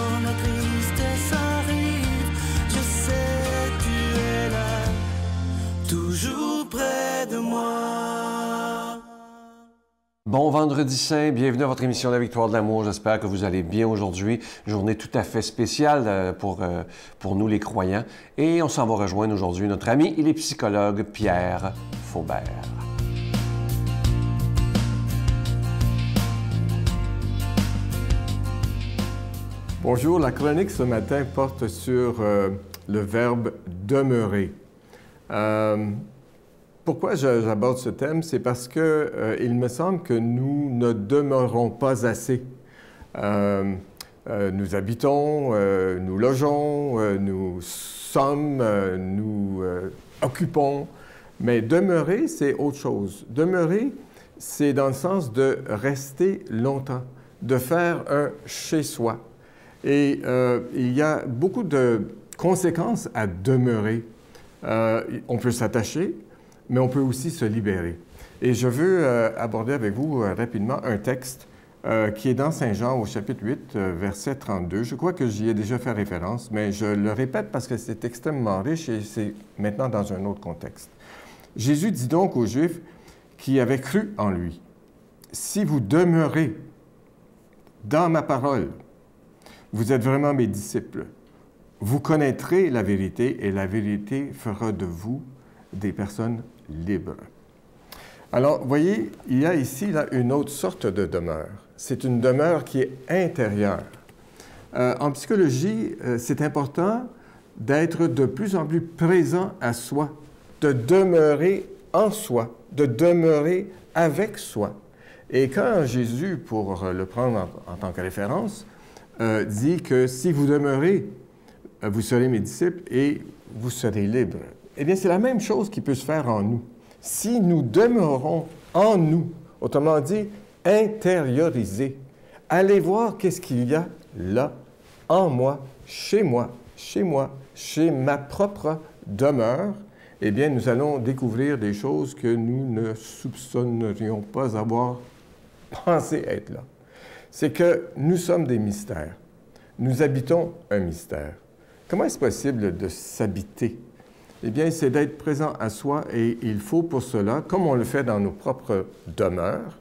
quand la tristesse arrive, je sais tu es là, toujours près de moi. Bon vendredi saint, bienvenue à votre émission La Victoire de l'amour. J'espère que vous allez bien aujourd'hui. Journée tout à fait spéciale pour nous les croyants. Et on s'en va rejoindre aujourd'hui notre ami, il est psychologue Pierre Faubert. Bonjour, la chronique ce matin porte sur le verbe « demeurer ». Pourquoi j'aborde ce thème? C'est parce qu'il me semble que nous ne demeurons pas assez. Nous habitons, nous logeons, nous sommes, nous occupons, mais demeurer, c'est autre chose. Demeurer, c'est dans le sens de rester longtemps, de faire un chez-soi. Et il y a beaucoup de conséquences à demeurer. On peut s'attacher, mais on peut aussi se libérer. Et je veux aborder avec vous rapidement un texte qui est dans Saint Jean au chapitre 8, verset 32. Je crois que j'y ai déjà fait référence, mais je le répète parce que c'est extrêmement riche et c'est maintenant dans un autre contexte. Jésus dit donc aux Juifs qui avaient cru en lui, « Si vous demeurez dans ma parole, vous êtes vraiment mes disciples. Vous connaîtrez la vérité et la vérité fera de vous des personnes libres. » Alors, vous voyez, il y a ici là, une autre sorte de demeure. C'est une demeure qui est intérieure. En psychologie, c'est important d'être de plus en plus présent à soi, de demeurer en soi, de demeurer avec soi. Et quand Jésus, pour le prendre en tant que référence, dit que si vous demeurez, vous serez mes disciples et vous serez libres. Eh bien, c'est la même chose qui peut se faire en nous. Si nous demeurons en nous, autrement dit, intériorisés, allez voir qu'est-ce qu'il y a là, en moi, chez ma propre demeure, eh bien, nous allons découvrir des choses que nous ne soupçonnerions pas avoir pensé être là. C'est que nous sommes des mystères. Nous habitons un mystère. Comment est-ce possible de s'habiter? Eh bien, c'est d'être présent à soi et il faut pour cela, comme on le fait dans nos propres demeures,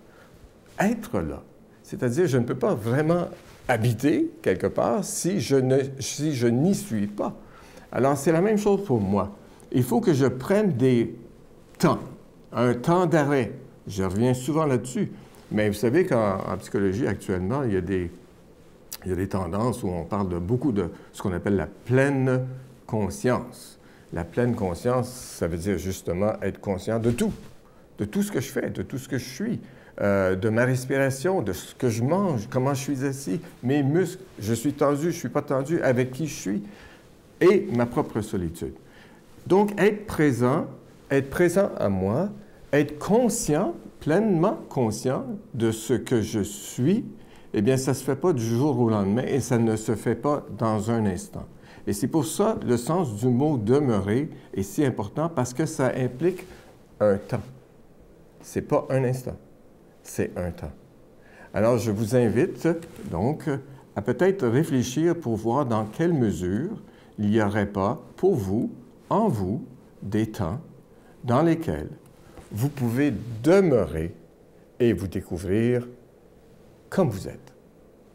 être là. C'est-à-dire, je ne peux pas vraiment habiter quelque part si je n'y suis pas. Alors, c'est la même chose pour moi. Il faut que je prenne des temps, un temps d'arrêt. Je reviens souvent là-dessus. Mais vous savez qu'en psychologie, actuellement, il y a des tendances où on parle beaucoup de ce qu'on appelle la pleine conscience. La pleine conscience, ça veut dire justement être conscient de tout ce que je fais, de tout ce que je suis, de ma respiration, de ce que je mange, comment je suis assis, mes muscles, je suis tendu, je ne suis pas tendu, avec qui je suis, et ma propre solitude. Donc, être présent à moi, être conscient, pleinement conscient de ce que je suis, eh bien, ça ne se fait pas du jour au lendemain et ça ne se fait pas dans un instant. Et c'est pour ça le sens du mot « demeurer » est si important parce que ça implique un temps. Ce n'est pas un instant, c'est un temps. Alors, je vous invite donc à peut-être réfléchir pour voir dans quelle mesure il n'y aurait pas pour vous, en vous, des temps dans lesquels vous pouvez demeurer et vous découvrir comme vous êtes.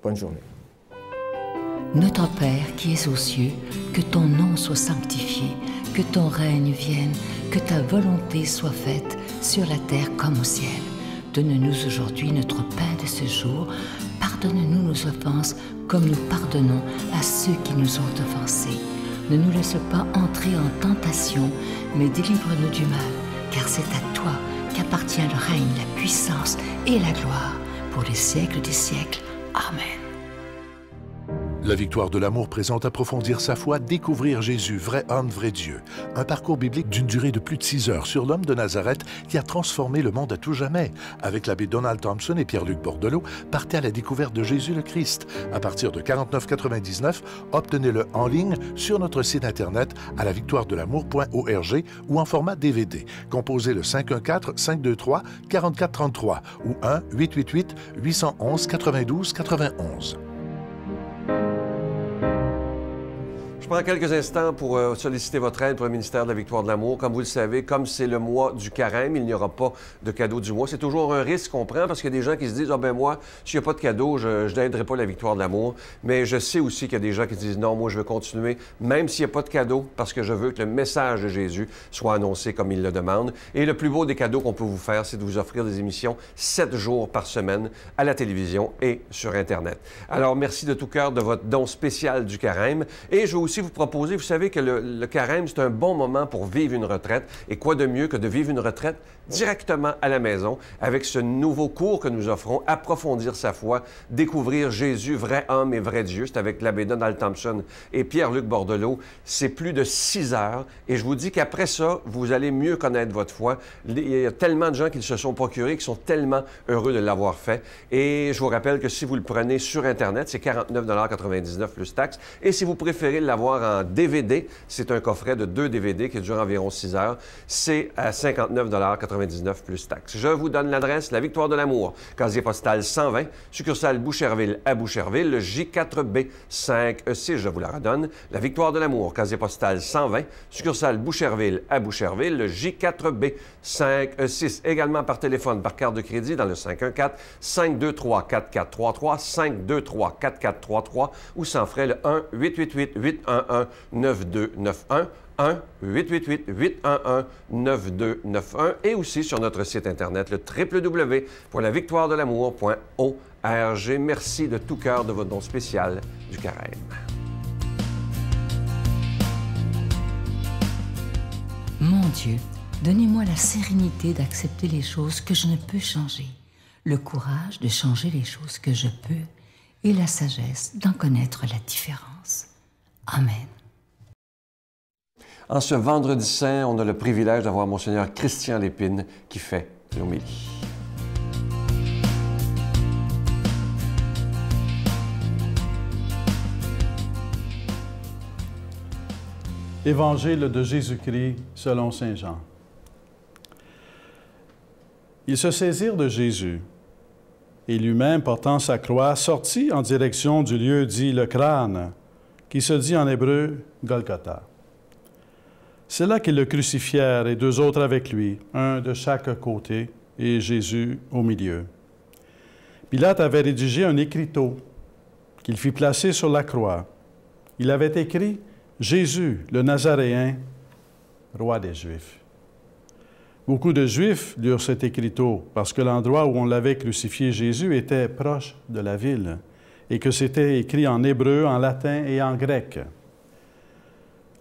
Bonne journée. Notre Père qui es aux cieux, que ton nom soit sanctifié, que ton règne vienne, que ta volonté soit faite sur la terre comme au ciel. Donne-nous aujourd'hui notre pain de ce jour. Pardonne-nous nos offenses comme nous pardonnons à ceux qui nous ont offensés. Ne nous laisse pas entrer en tentation, mais délivre-nous du mal, car c'est à toi qu'appartient le règne, la puissance et la gloire pour les siècles des siècles. Amen. La Victoire de l'amour présente Approfondir sa foi, découvrir Jésus, vrai homme, vrai Dieu. Un parcours biblique d'une durée de plus de 6 heures sur l'homme de Nazareth qui a transformé le monde à tout jamais. Avec l'abbé Donald Thompson et Pierre-Luc Bordelot, partez à la découverte de Jésus le Christ. À partir de 49,99 $, obtenez-le en ligne sur notre site internet à lavictoiredelamour.org ou en format DVD. Composez le 514-523-4433 ou 1-888-811-92-91. prends quelques instants pour solliciter votre aide pour le ministère de la Victoire de l'Amour. Comme vous le savez, comme c'est le mois du carême, il n'y aura pas de cadeau du mois. C'est toujours un risque qu'on prend parce qu'il y a des gens qui se disent « Ah ben moi, s'il n'y a pas de cadeau, je n'aiderai pas la Victoire de l'Amour. » Mais je sais aussi qu'il y a des gens qui disent « Non, moi je veux continuer, même s'il n'y a pas de cadeau, parce que je veux que le message de Jésus soit annoncé comme il le demande. » Et le plus beau des cadeaux qu'on peut vous faire, c'est de vous offrir des émissions 7 jours par semaine à la télévision et sur Internet. Alors, merci de tout cœur de votre don spécial du carême. Et je veux aussi vous proposer, vous savez que le carême, c'est un bon moment pour vivre une retraite. Et quoi de mieux que de vivre une retraite directement à la maison avec ce nouveau cours que nous offrons, Approfondir sa foi, découvrir Jésus, vrai homme et vrai Dieu. C'est avec l'abbé Donald Thompson et Pierre-Luc Bordelot. C'est plus de 6 heures. Et je vous dis qu'après ça, vous allez mieux connaître votre foi. Il y a tellement de gens qui se sont procurés, qui sont tellement heureux de l'avoir fait. Et je vous rappelle que si vous le prenez sur Internet, c'est 49,99 $ plus taxes. Et si vous préférez l'avoir en DVD, c'est un coffret de 2 DVD qui dure environ 6 heures. C'est à 59,99 $ plus taxes. Je vous donne l'adresse, La Victoire de l'Amour, casier postal 120, succursale Boucherville à Boucherville, le J4B 5E6, je vous la redonne. La Victoire de l'Amour, casier postal 120, succursale Boucherville à Boucherville, le J4B 5E6. Également par téléphone, par carte de crédit dans le 514-523-4433, 523-4433 ou sans frais le 1-888-811-9291. 1-888-811-9291 et aussi sur notre site Internet, le www.lavictoiredelamour.org. Merci de tout cœur de votre don spécial du carême. Mon Dieu, donnez-moi la sérénité d'accepter les choses que je ne peux changer, le courage de changer les choses que je peux et la sagesse d'en connaître la différence. Amen. En ce vendredi saint, on a le privilège d'avoir Monseigneur Christian Lépine qui fait l'homélie. Évangile de Jésus-Christ selon saint Jean. Ils se saisirent de Jésus, et lui-même, portant sa croix, sortit en direction du lieu dit le crâne, qui se dit en hébreu Golgotha. C'est là qu'ils le crucifièrent et 2 autres avec lui, un de chaque côté et Jésus au milieu. Pilate avait rédigé un écriteau qu'il fit placer sur la croix. Il avait écrit « Jésus, le Nazaréen, roi des Juifs ». Beaucoup de Juifs lurent cet écriteau parce que l'endroit où on l'avait crucifié Jésus était proche de la ville et que c'était écrit en hébreu, en latin et en grec.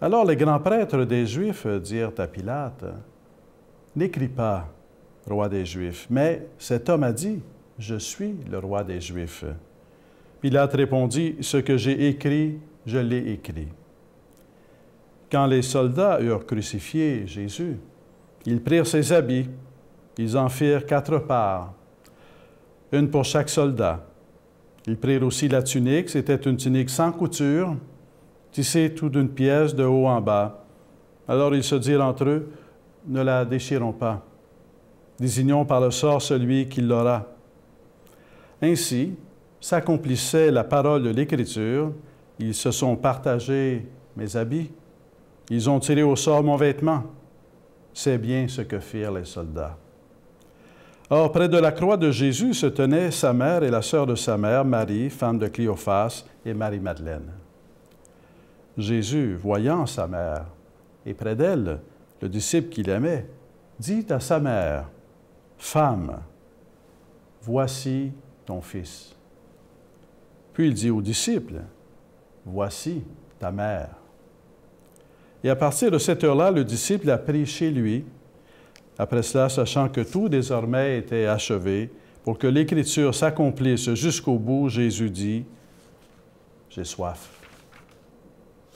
Alors les grands prêtres des Juifs dirent à Pilate, « N'écris pas, roi des Juifs, mais cet homme a dit, « Je suis le roi des Juifs. » Pilate répondit, « Ce que j'ai écrit, je l'ai écrit. » Quand les soldats eurent crucifié Jésus, ils prirent ses habits, ils en firent 4 parts, une pour chaque soldat. Ils prirent aussi la tunique, c'était une tunique sans couture, tissée tout d'une pièce de haut en bas. Alors ils se dirent entre eux, « Ne la déchirons pas, désignons par le sort celui qui l'aura. » Ainsi s'accomplissait la parole de l'Écriture, ils se sont partagés mes habits, ils ont tiré au sort mon vêtement. C'est bien ce que firent les soldats. Or, près de la croix de Jésus se tenaient sa mère et la sœur de sa mère, Marie, femme de Cléophas, et Marie-Madeleine. Jésus, voyant sa mère, et près d'elle, le disciple qu'il aimait, dit à sa mère, « Femme, voici ton fils. » Puis il dit au disciple, « Voici ta mère. » Et à partir de cette heure-là, le disciple a pris chez lui. Après cela, sachant que tout désormais était achevé, pour que l'Écriture s'accomplisse jusqu'au bout, Jésus dit, « J'ai soif. »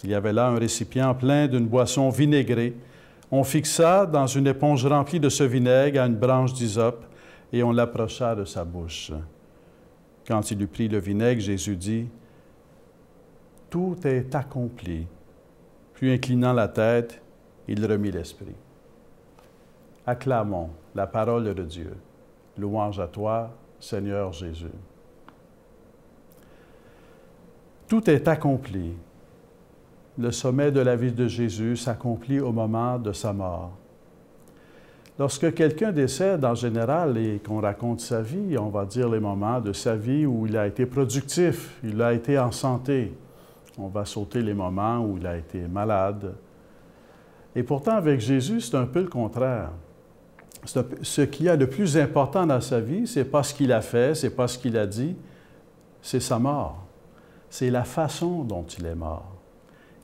Il y avait là un récipient plein d'une boisson vinaigrée. On fixa dans une éponge remplie de ce vinaigre à une branche d'hysope et on l'approcha de sa bouche. Quand il eut pris le vinaigre, Jésus dit, « Tout est accompli. » Puis inclinant la tête, il remit l'esprit. Acclamons la parole de Dieu. Louange à toi, Seigneur Jésus. Tout est accompli. le sommet de la vie de Jésus s'accomplit au moment de sa mort. Lorsque quelqu'un décède, en général, et qu'on raconte sa vie, on va dire les moments de sa vie où il a été productif, il a été en santé. On va sauter les moments où il a été malade. Et pourtant, avec Jésus, c'est un peu le contraire. Ce qui est le plus important dans sa vie, ce n'est pas ce qu'il a fait, ce n'est pas ce qu'il a dit, c'est sa mort. C'est la façon dont il est mort.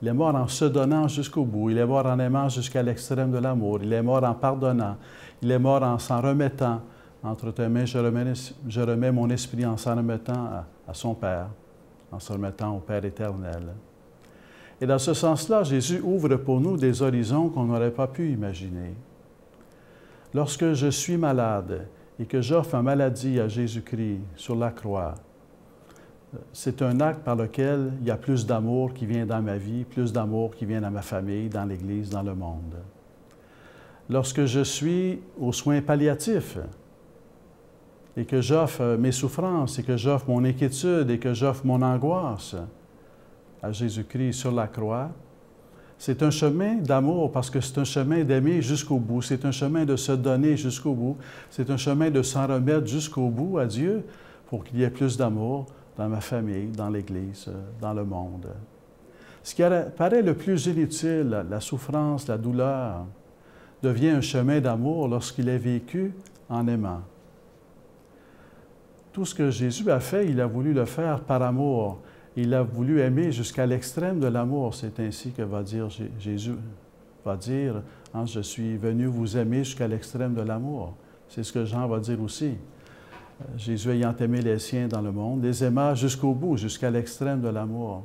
Il est mort en se donnant jusqu'au bout. Il est mort en aimant jusqu'à l'extrême de l'amour. Il est mort en pardonnant. Il est mort en s'en remettant. Entre tes mains, je remets mon esprit en s'en remettant à son Père, en se remettant au Père éternel. Et dans ce sens-là, Jésus ouvre pour nous des horizons qu'on n'aurait pas pu imaginer. Lorsque je suis malade et que j'offre ma maladie à Jésus-Christ sur la croix, c'est un acte par lequel il y a plus d'amour qui vient dans ma vie, plus d'amour qui vient dans ma famille, dans l'Église, dans le monde. Lorsque je suis aux soins palliatifs et que j'offre mes souffrances et que j'offre mon inquiétude et que j'offre mon angoisse à Jésus-Christ sur la croix, c'est un chemin d'amour parce que c'est un chemin d'aimer jusqu'au bout, c'est un chemin de se donner jusqu'au bout, c'est un chemin de s'en remettre jusqu'au bout à Dieu pour qu'il y ait plus d'amour dans ma famille, dans l'Église, dans le monde. Ce qui paraît le plus inutile, la souffrance, la douleur, devient un chemin d'amour lorsqu'il est vécu en aimant. Tout ce que Jésus a fait, il a voulu le faire par amour. Il a voulu aimer jusqu'à l'extrême de l'amour. C'est ainsi que va dire Jésus, va dire, hein, je suis venu vous aimer jusqu'à l'extrême de l'amour. C'est ce que Jean va dire aussi. Jésus ayant aimé les siens dans le monde, les aima jusqu'au bout, jusqu'à l'extrême de l'amour.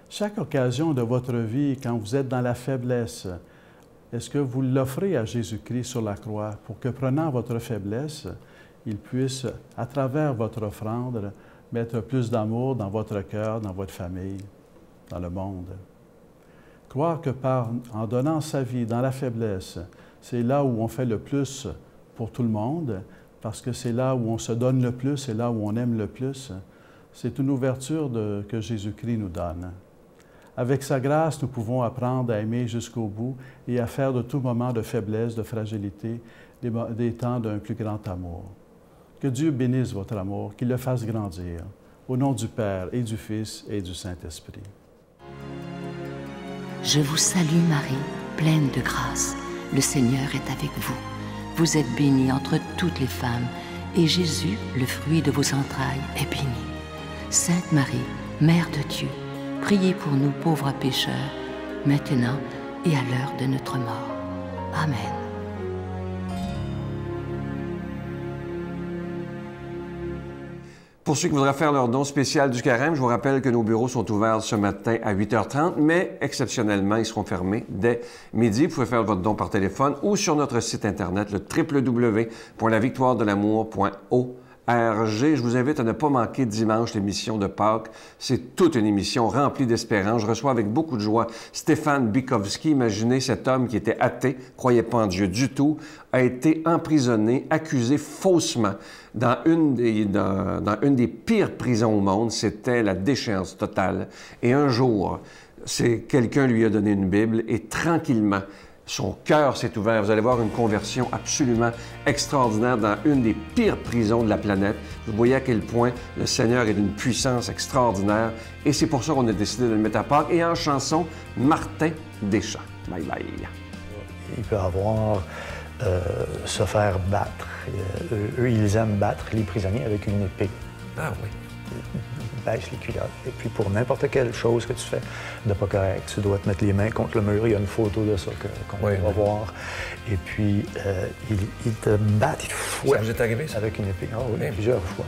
Chaque occasion de votre vie, quand vous êtes dans la faiblesse, est-ce que vous l'offrez à Jésus-Christ sur la croix pour que, prenant votre faiblesse, il puisse, à travers votre offrande, mettre plus d'amour dans votre cœur, dans votre famille, dans le monde? Croire que en donnant sa vie dans la faiblesse, c'est là où on fait le plus pour tout le monde, parce que c'est là où on se donne le plus, c'est là où on aime le plus. C'est une ouverture que Jésus-Christ nous donne. Avec sa grâce, nous pouvons apprendre à aimer jusqu'au bout et à faire de tout moment de faiblesse, de fragilité, des temps d'un plus grand amour. Que Dieu bénisse votre amour, qu'il le fasse grandir. Au nom du Père et du Fils et du Saint-Esprit. Je vous salue Marie, pleine de grâce. Le Seigneur est avec vous. Vous êtes bénie entre toutes les femmes, et Jésus, le fruit de vos entrailles, est béni. Sainte Marie, Mère de Dieu, priez pour nous pauvres pécheurs, maintenant et à l'heure de notre mort. Amen. Pour ceux qui voudraient faire leur don spécial du carême, je vous rappelle que nos bureaux sont ouverts ce matin à 8h30, mais exceptionnellement, ils seront fermés dès midi. Vous pouvez faire votre don par téléphone ou sur notre site Internet, le www.lavictoiredelamour.org. Je vous invite à ne pas manquer dimanche l'émission de Pâques. C'est toute une émission remplie d'espérance. Je reçois avec beaucoup de joie Stéphane Bikowski. Imaginez cet homme qui était athée, croyait pas en Dieu du tout, a été emprisonné, accusé faussement dans une des pires prisons au monde. C'était la déchéance totale. Et un jour, quelqu'un lui a donné une Bible et tranquillement, son cœur s'est ouvert. Vous allez voir une conversion absolument extraordinaire dans une des pires prisons de la planète. Vous voyez à quel point le Seigneur est d'une puissance extraordinaire. Et c'est pour ça qu'on a décidé de le mettre à part. Et en chanson, Martin Deschamps. Bye bye. Il peut avoir se faire battre. Eux, ils aiment battre les prisonniers avec une épée. Ah oui. Baisse les culottes. Et puis pour n'importe quelle chose que tu fais de pas correct, tu dois te mettre les mains contre le mur. Il y a une photo de ça qu'on va voir. Et puis, ils te battent, ils te fouettent avec une épée. Ah oui, plusieurs fois.